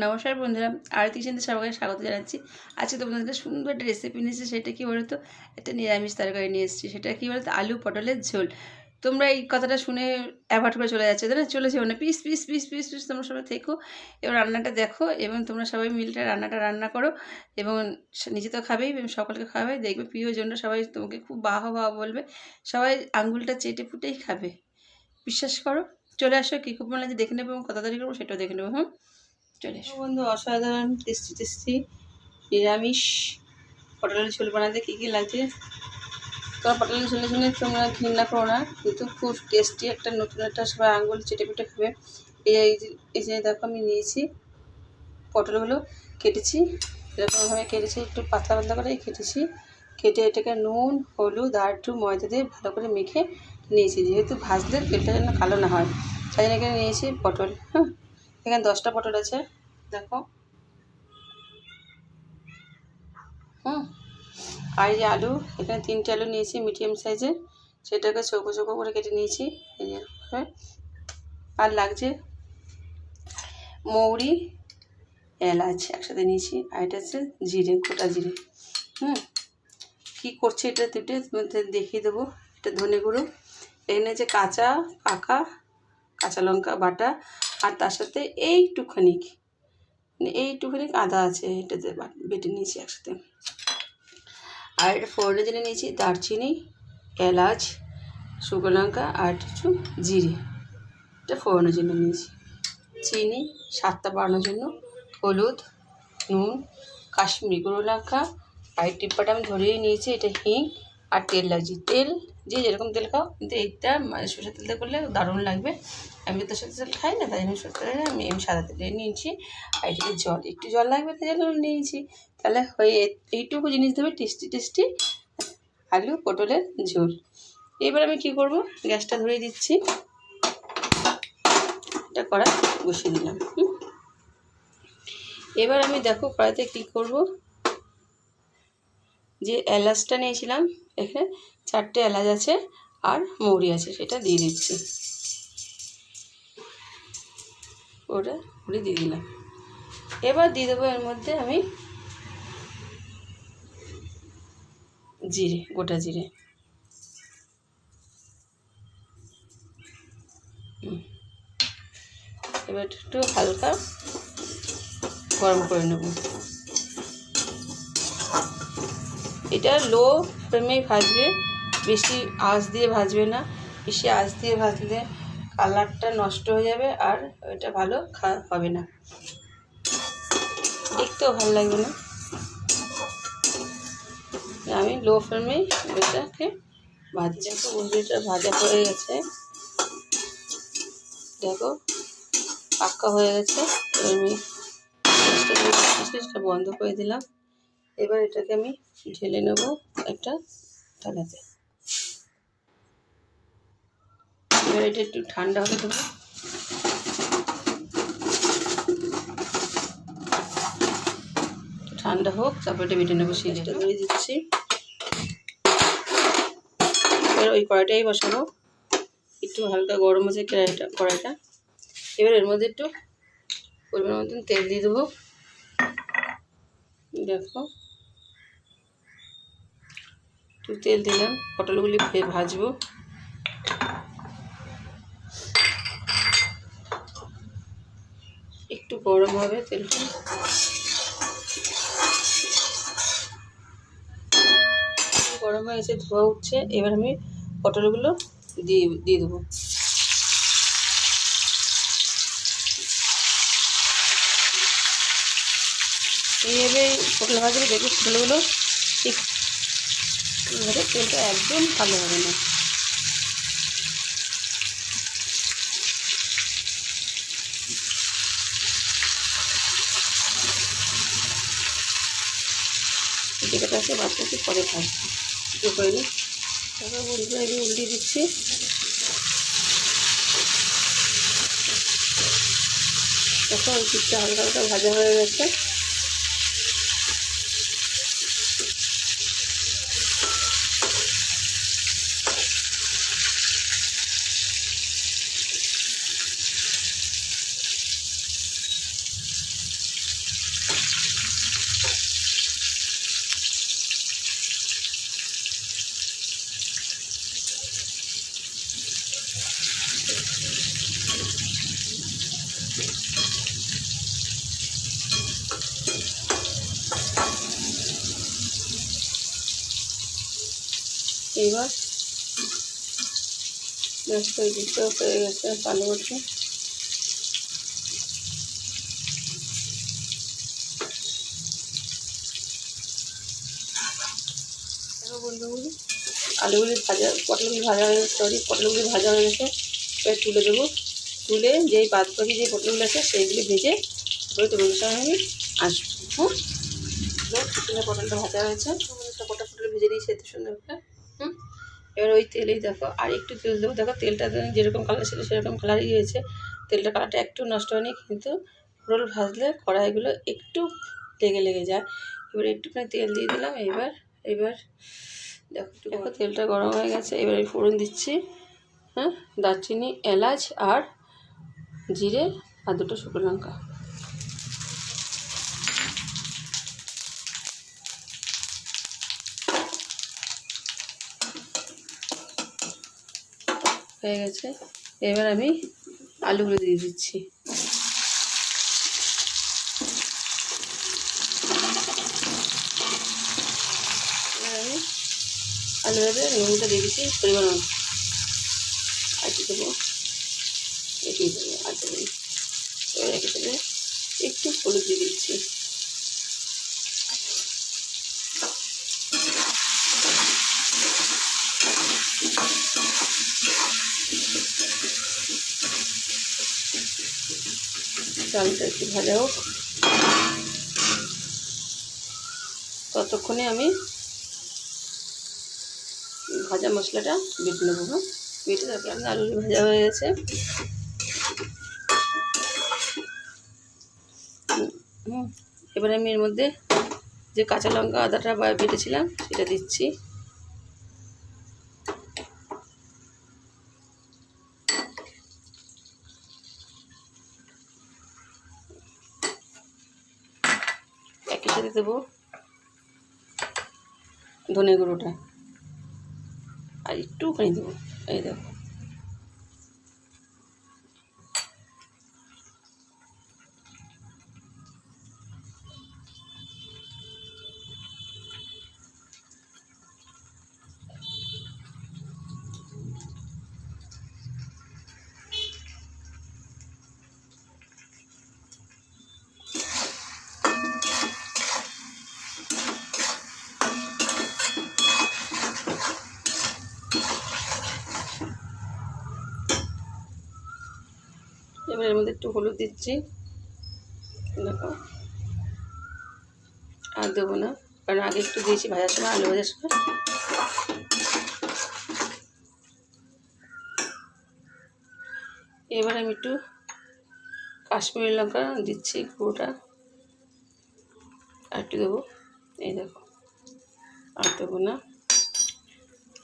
নমস্কার বন্ধুরা, আরতি কিচেনে সবাইকে স্বাগত জানাচ্ছি। আজকে তোমাদের একটা সুন্দর একটা রেসিপি নিয়েছি। সেটা কি বলতো, একটা নিরামিষ তরকারি নিয়ে এসেছি। সেটা কি বলতো, আলু পটলের ঝোল। তোমরা এই কথাটা শুনে অ্যাভয়েড করে চলে যাচ্ছে, তাই না? চলে যেও না, piece piece piece piece piece তোমরা সবাই থেকো, এবার রান্নাটা দেখো এবং তোমরা সবাই মিলটা রান্নাটা রান্না করো এবং নিজে তো খাবেই এবং সকলকে খাবে। দেখবে প্রিয়জনরা সবাই তোমাকে খুব বাহ বাহ বলবে, সবাই আঙ্গুলটা চেটে ফুটেই খাবে, বিশ্বাস করো। চলে আসো, কী খুব মনে দেখে নেবো এবং কত তারিখ করবো সেটাও দেখে নেবো। হ্যাঁ, চলে এসো বন্ধু। অসাধারণ টেস্টি টেস্টি নিরামিষ পটলের ঝোল বানাতে কী কী লাগছে, তোমার পটলের ঝোলের জন্য তোমরা ঘৃণা করো না, কিন্তু খুব টেস্টি একটা নতুন একটা সবাই আঙুল চেটে পেটে খাবে। এই যে দেখো, আমি নিয়েছি পটলগুলো, কেটেছি এরকমভাবে, কেটেছি একটু পাতলা পাতলা করে কেটেছি। কেটে এটাকে নুন হলুদ আর একটু ময়দা দিয়ে ভালো করে মেখে নিয়েছি, যেহেতু ভাজলে তেলটা যেন কালো না হয়, তাই জন্য এখানে নিয়েছি পটল। হ্যাঁ, এখানে 10টা পটল আছে, দেখো। আর এই যে আলু, এখানে 3টে আলু নিয়েছি মিডিয়াম সাইজের, সেটাকে চৌকো চৌকো করে কেটে নিয়েছি এই যে। হ্যাঁ, আর লাগছে মৌরি এলাচ একসাথে নিয়েছি, আর এটা হচ্ছে জিরে, গোটা জিরে। কী করছে এটা দুটো তোমাদের দেখিয়ে দেবো। এটা ধনে গুঁড়ো, এখানে যে কাঁচা পাকা কাঁচা লঙ্কা বাটা, আর তার সাথে এইটুখানি আদা আছে, এটাতে বেটে নিয়েছি একসাথে। আর এটা ফোড়নের জন্য নিয়েছি দারচিনি, এলাচ, শুকনো লঙ্কা আর কিছু জিরে, এটা ফোড়নের জন্য নিয়েছি। চিনি স্বাদটা বাড়ানোর জন্য, হলুদ, নুন, কাশ্মীরি গুঁড়ো লঙ্কা, আর টিপ্পাটা আমি ধরেই নিয়েছি, এটা হিং, আর তেল লাগছে। তেল যে যেরকম তেল খাও, কিন্তু এইটা সরষের তেলটা করলে দারুণ লাগবে। আমি তো সরষের তেল খাই না, তাই জন্য সরষের তেল আমি সাদা তেলে নিয়েছি। আর এটাতে জল, একটু জল লাগবে, তাই জন্য নিয়েছি। তাহলে হয়ে এইটুকু জিনিস দেবে টেস্টি টেস্টি আলু পটলের ঝোল। এবার আমি কি করব, গ্যাসটা ধরিয়ে দিচ্ছি, এটা কড়াই বসিয়ে দিলাম। এবার আমি দেখো কড়াইতে কী করব, যে এলাচটা নিয়েছিলাম, এখানে 4টে এলাচ আছে আর মৌরি আছে, সেটা দিয়ে দিচ্ছি। ওটা মৌরি দিয়ে দিলাম। এবার দিয়ে দেবো এর মধ্যে আমি জিরে, গোটা জিরে। এবার একটু হালকা গরম করে নেব। এটা লো ফ্লেমেই ভাজবে, বেশি আঁচ দিয়ে ভাজবে না। বেশি আঁচ দিয়ে ভাজলে কালারটা নষ্ট হয়ে যাবে আর এটা ভালো হবে না, দেখতেও ভালো লাগবে না। আমি লো ফ্লেমেই এটাকে ভাজছি। দেখো বন্ধুটা ভাজা হয়ে গেছে, দেখো পাক্কা হয়ে গেছে। আমি গ্যাসটা বন্ধ করে দিলাম। এবার এটাকে আমি ঢেলে নেব একটা থালাতে। এবার এটা একটু ঠান্ডা হতে দেবো, ঠান্ডা হোক, তারপর এটা বেটে নেবো। শিলটা ধরে দিচ্ছি, এবার ওই কড়াইটাই বসাবো। একটু হালকা গরম আছে কড়াইটা। এবার এর মধ্যে একটু পরিমাণ মতন তেল দিয়ে দেবো। দেখো একটু তেল দিলাম, পটলগুলি ভাজবো। একটু গরম হবে তেলটা, গরম হয়ে এসে ধোয়া উঠছে। এবার আমি পটলগুলো দিয়ে দেবো। এইভাবে পটল ভাজলে দেখি পটলগুলো ঠিক তেলটা একদম ভালো হবে না। যেটা আছে বাচ্চাকে পরে ভাজছি একটু করে নিই। তারপর বন্ধুরা আমি উল্টিয়ে দিচ্ছি। দেখো ওই দিকটা হালকা হালকা ভাজা হয়ে গেছে। এইবার ব্যস্ত হয়ে গেছে কালো বটে। দেখো বন্ধুগুলি, আলুগুলি ভাজা, পটলগুলি ভাজা হয়ে গেছে, পটলগুলি ভাজা হয়ে গেছে। এবার তুলে দেবো, তুলে যেই বাদ বাকি যে পটলগুলো আছে সেইগুলি ভেজে তারপরে তোমাদের সঙ্গে আমি আসবো। হ্যাঁ, পটলটা ভাজা হয়েছে, পটল ভেজে নিয়েছি এত সুন্দর করে। এবার ওই তেলেই দেখো আর একটু তেল দেবো। দেখো তেলটা যেরকম কালার ছিল সেরকম কালারই হয়েছে, তেলটা কালারটা একটু নষ্ট হয়নি, কিন্তু পটল ভাজলে কড়াইগুলো একটু লেগে যায়। এবার একটুখানি তেল দিয়ে দিলাম। এবার দেখো তেলটা গরম হয়ে গেছে। এবার আমি ফোড়ন দিচ্ছি, হ্যাঁ, দারচিনি, এলাচ আর জিরে আর দুটো শুকনো লঙ্কা। হয়ে গেছে। এবার আমি আলুগুলো দিয়ে দিচ্ছি। এবার আমি আলুতে নুনটা দিয়ে দিচ্ছি পরিমাণ মতো, আর কি দেবো, এটি দেবো আর দেবো। এবার রেখে দেবে, একটু হলুদ দিয়ে দিচ্ছি। চালটা একটু ভাজা হোক, ততক্ষণে আমি ভাজা মশলাটা বেটে নেবো। হ্যাঁ, বেটে তারপরে আমি আলুগুলো ভাজা হয়ে গেছে। এবার আমি এর মধ্যে যে কাঁচা লঙ্কা আদাটা বেটেছিলাম সেটা দিচ্ছি। একই সাথে দেবো ধনে গুঁড়োটা আর একটুখানি দেবো। এই দেখো, এবার এর মধ্যে একটু হলুদ দিচ্ছি। দেখো, আর দেবো না, কারণ আগে একটু দিয়েছি ভাজার সময়, আলু ভাজার সময়। এবার আমি একটু কাশ্মীরি লঙ্কা দিচ্ছি গুঁড়োটা, আর একটু দেবো। এই দেখো, আর দেবো না।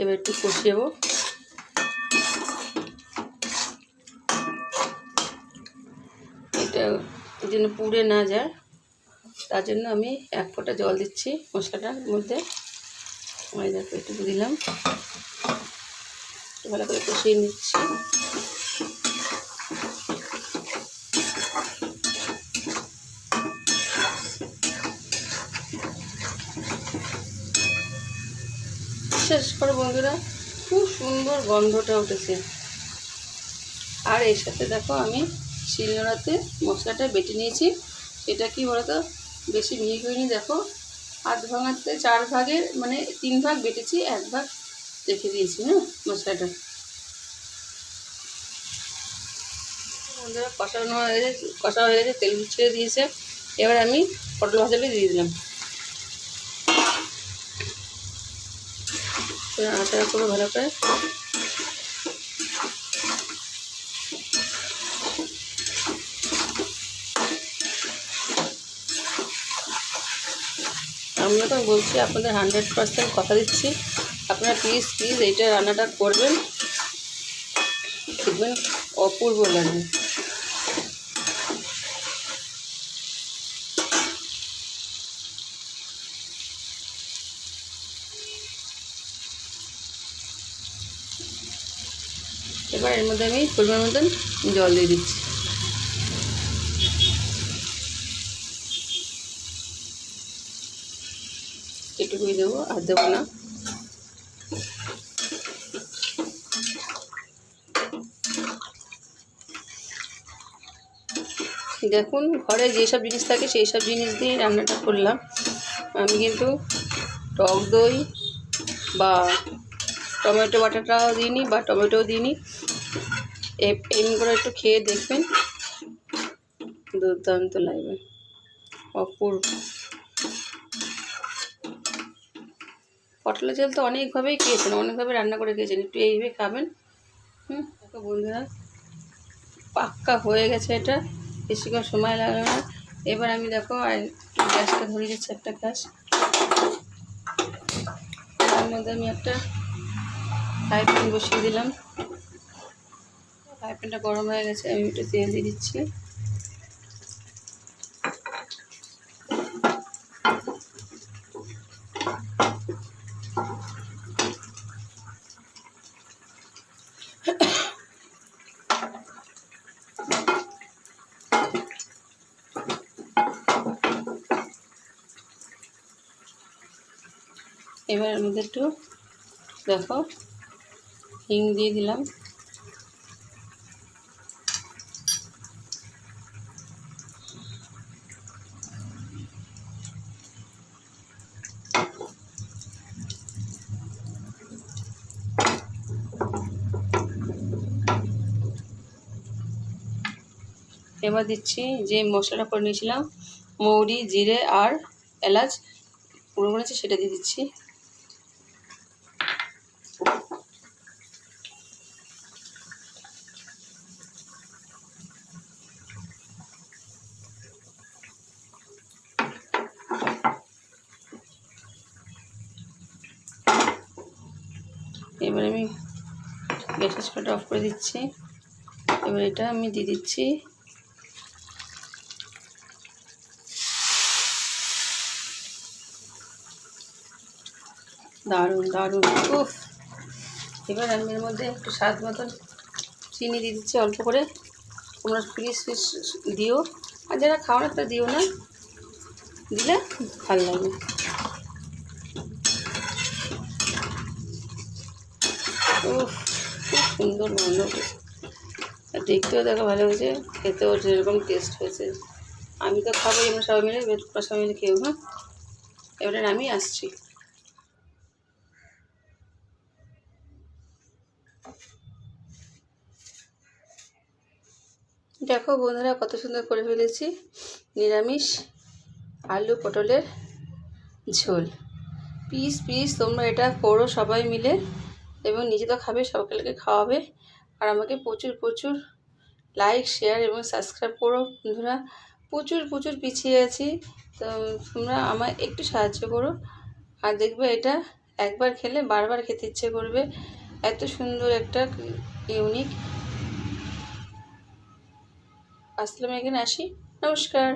এবার একটু কষিয়ে দেবো। এটা যেন পুড়ে না যায় তার জন্য আমি 1 ফোঁটা জল দিচ্ছি মশলাটার মধ্যে। আমি দেখো একটু দিলাম, ভালো করে কষিয়ে নিচ্ছি। বিশেষ করে বন্ধুরা খুব সুন্দর গন্ধটা উঠেছে। আর এর সাথে দেখো আমি শিলনোড়াতে মশলাটা বেটে নিয়েছি। এটা কি বলতো, বেশি মিহি করিনি। দেখো, আধ ভাঙাতে 4 ভাগের মানে 3 ভাগ বেটেছি, 1 ভাগ রেখে দিয়েছি। হ্যাঁ, মশলাটা বন্ধুরা কষা হয়ে গেছে, তেল ছেড়ে দিয়েছে। এবার আমি পটল ভাজাটা দিয়ে দিলাম। নাড়াচাড়া করবো ভালো করে। আমরা তো বলছি আপনাদের 100% কথা দিচ্ছি, আপনারা প্লিজ এইটা রান্নাটা করবেন, দেখবেন অপূর্ব লাগবে। এবার এর মধ্যে আমি পরিমাণ মতন জল দিয়ে দিচ্ছি। এটুকুই দেবো, আর দেবো না। দেখুন ঘরে যেসব জিনিস থাকে সেই সব জিনিস দিয়ে রান্নাটা করলাম। আমি কিন্তু টক দই বা টমেটো বাটাটাও দিইনি বা টমেটোও দিইনি। এমনি করে একটু খেয়ে দেখবেন, দুর্দান্ত লাগবে, অপূর্ব। পটলের ঝোল তো অনেকভাবেই খেয়েছেন, অনেকভাবে রান্না করে খেয়েছেন, একটু এইভাবে খাবেন। দেখো বন্ধুরা, পাক্কা হয়ে গেছে, এটা বেশিক্ষণ সময় লাগবে না। এবার আমি দেখো আর একটু গ্যাসটা ধরিয়ে দিচ্ছি, একটা গ্যাস। তার মধ্যে আমি একটা ফ্রাই প্যান বসিয়ে দিলাম। ফ্রাই প্যানটা গরম হয়ে গেছে, আমি একটু তেল দিয়ে দিচ্ছি। এবার এর মধ্যে একটু দেখো হিং দিয়ে দিলাম। এবার দিচ্ছি যে মশলাটা করে নিয়েছিলাম, মৌরি, জিরে আর এলাচ গুঁড়ো করেছি, সেটা দিয়ে দিচ্ছি। এবার আমি গ্যাসের চুলাটা অফ করে দিচ্ছি। এবার এটা আমি দিয়ে দিচ্ছি। দারুণ দারুণ, উফ। এবার আমি এর মধ্যে একটু স্বাদ মতন চিনি দিয়ে দিচ্ছি, অল্প করে। তোমরা প্লিজ দিও, আর যারা খাও না তারা দিও না, দিলে ভালো লাগবে। উফ, খুব সুন্দর গন্ধ, দেখতেও দেখো ভালো হয়েছে, খেতেও যেরকম টেস্ট হয়েছে। আমি তো খাবো, আমরা সবাই মিলে, সবাই মিলে খেয়েও। হ্যাঁ, এবারে আমি আসছি। দেখো বন্ধুরা, কত সুন্দর করে ফেলেছি নিরামিষ আলু পটলের ঝোল। প্লিজ প্লিজ তোমরা এটা করো সবাই মিলে, এবং নিজে তো খাবে, সবাইকে খাওয়াবে। আর আমাকে প্রচুর প্রচুর লাইক, শেয়ার এবং সাবস্ক্রাইব করো বন্ধুরা। প্রচুর প্রচুর পিছিয়ে আছি, তো তোমরা আমায় একটু সাহায্য করো। আর দেখবে এটা একবার খেলে বারবার খেতে ইচ্ছে করবে, এত সুন্দর একটা ইউনিক। আসলে আমি এখানে আসি, নমস্কার।